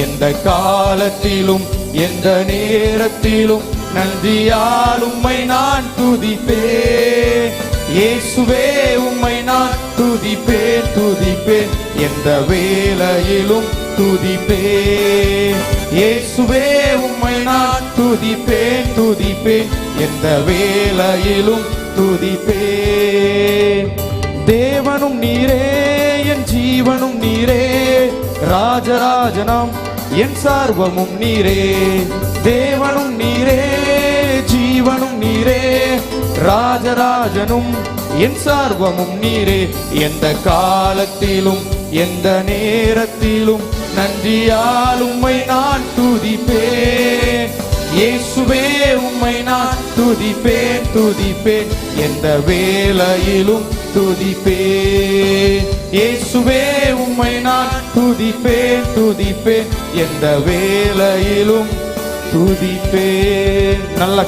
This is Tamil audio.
எந்த காலத்திலும் எந்த நேரத்திலும் நன்றியால் உம்மை நான் துதிப்பேன். இயேசுவே உம்மை நான் துதிப்பேன் துதிப்பேன், எந்த வேளையிலும் துதிப்பேன். இயேசுவே உம்மை நான் துதிப்பேன் துதிப்பேன், எந்த வேளையிலும் துதிப்பேன். தேவனும் நீரே என் ஜீவனும் நீரே, ராஜராஜனாம் என் சர்வமும் நீரே. தேவனும் நீரே ஜீவனும் நீரே, ராஜராஜனும் என் சர்வமும் நீரே. எந்த காலத்திலும் எந்த நேரத்திலும் நன்றியால் உம்மை நான் துதிப்பேன். இயேசுவே உம்மை நான் துதிப்பேன் துதிப்பேன், எந்த வேளையிலும் துதிப்பேன். இயேசுவே உம்மை நான் துதிப்பேன் துதிப்பேன், எந்த வேளையிலும் துதிப்பேன். நல்ல